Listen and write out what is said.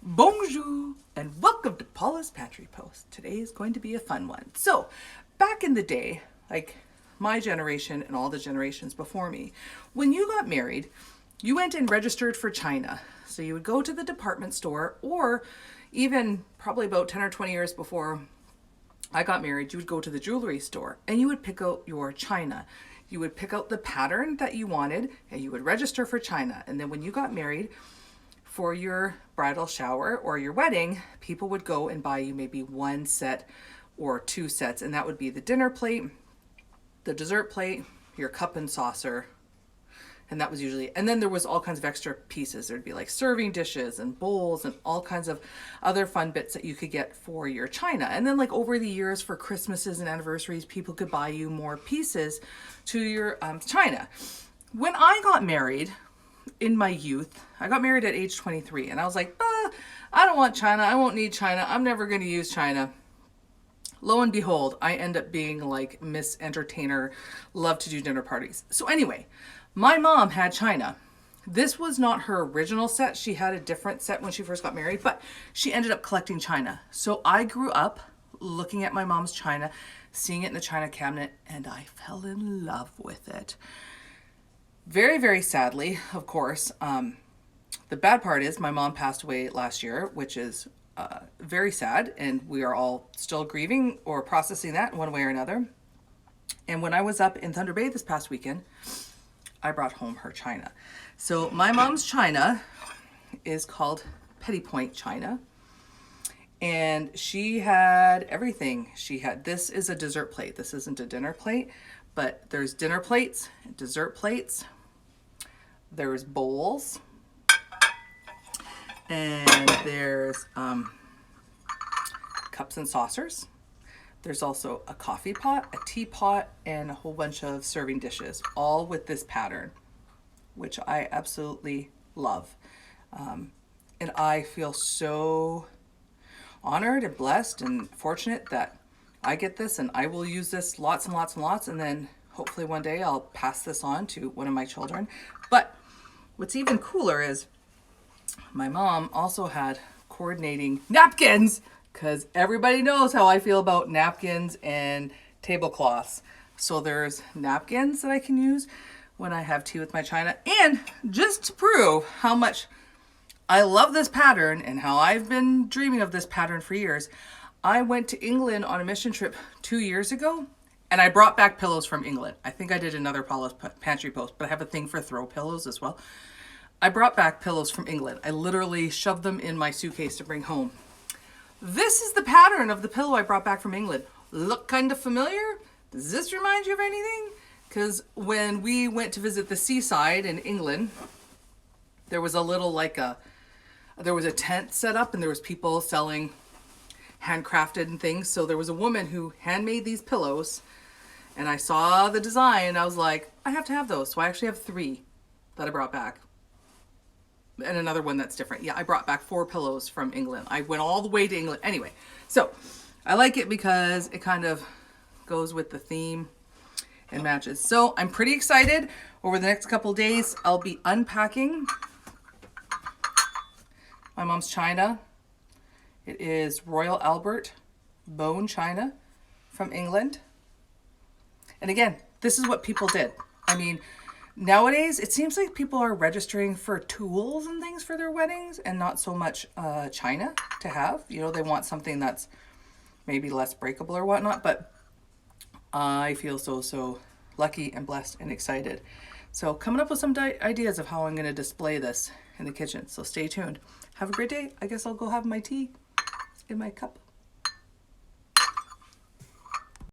Bonjour and welcome to Paula's Pantry Post. Today is going to be a fun one. So, back in the day, like my generation and all the generations before me, when you got married, you went and registered for China. So you would go to the department store, or even probably about 10 or 20 years before I got married, you would go to the jewelry store and you would pick out your China. You would pick out the pattern that you wanted and you would register for China. And then when you got married, for your bridal shower or your wedding, people would go and buy you maybe one set or two sets, and that would be the dinner plate, the dessert plate, your cup and saucer, and that was usually, and then there was all kinds of extra pieces. There'd be like serving dishes and bowls and all kinds of other fun bits that you could get for your china. And then like over the years for Christmases and anniversaries, people could buy you more pieces to your china. When I got married, in my youth, I got married at age 23 and I was like, I don't want China. I won't need China. I'm never going to use China. Lo and behold, I end up being like Miss Entertainer, love to do dinner parties. So anyway, my mom had China. This was not her original set. She had a different set when she first got married, but she ended up collecting China. So I grew up looking at my mom's China, seeing it in the China cabinet, and I fell in love with it. Very, very sadly, of course, the bad part is my mom passed away last year, which is very sad, and we are all still grieving or processing that in one way or another. And when I was up in Thunder Bay this past weekend, I brought home her china. So my mom's china is called Petty Point China, and she had everything. She had, this is a dessert plate. This isn't a dinner plate, but there's dinner plates, dessert plates, there's bowls, and there's cups and saucers. There's also a coffee pot, a teapot, and a whole bunch of serving dishes, all with this pattern, which I absolutely love. And I feel so honored and blessed and fortunate that I get this, and I will use this lots and lots and lots, and then hopefully one day I'll pass this on to one of my children. But what's even cooler is my mom also had coordinating napkins, because everybody knows how I feel about napkins and tablecloths. So there's napkins that I can use when I have tea with my china. And just to prove how much I love this pattern and how I've been dreaming of this pattern for years, I went to England on a mission trip 2 years ago, and I brought back pillows from England. I think I did another Paula's Pantry Post, but I have a thing for throw pillows as well. I brought back pillows from England. I literally shoved them in my suitcase to bring home. This is the pattern of the pillow I brought back from England. Look kind of familiar? Does this remind you of anything? Because when we went to visit the seaside in England, there was a little there was a tent set up, and there was people selling handcrafted and things. So there was a woman who handmade these pillows, and I saw the design and I was like, I have to have those. So I actually have 3 that I brought back, and another one that's different. Yeah, I brought back 4 pillows from England. I went all the way to England. Anyway, so I like it because it kind of goes with the theme and matches. So I'm pretty excited. Over the next couple of days, I'll be unpacking my mom's china. It is Royal Albert bone china from England. And again, this is what people did. I mean, nowadays, it seems like people are registering for tools and things for their weddings and not so much china to have. You know, they want something that's maybe less breakable or whatnot, but I feel so lucky and blessed and excited. So coming up with some ideas of how I'm going to display this in the kitchen. So stay tuned. Have a great day. I guess I'll go have my tea in my cup.